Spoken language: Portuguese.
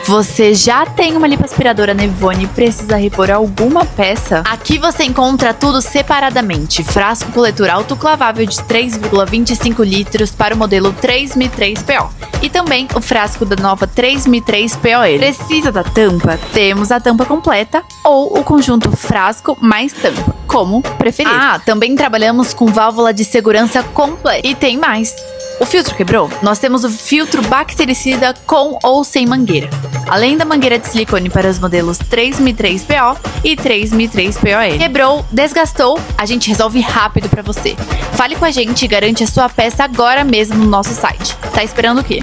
Você já tem uma lipoaspiradora Nevone e precisa repor alguma peça? Aqui você encontra tudo separadamente. Frasco coletor autoclavável de 3,25 litros para o modelo 3003PO. E também o frasco da nova 3003POL. Precisa da tampa? Temos a tampa completa ou o conjunto frasco mais tampa, como preferir. Ah, também trabalhamos com válvula de segurança completa. E tem mais. O filtro quebrou? Nós temos o filtro bactericida com ou sem mangueira. Além da mangueira de silicone para os modelos 3003PO e 3003POL. Quebrou, desgastou, a gente resolve rápido para você. Fale com a gente e garante a sua peça agora mesmo no nosso site. Tá esperando o quê?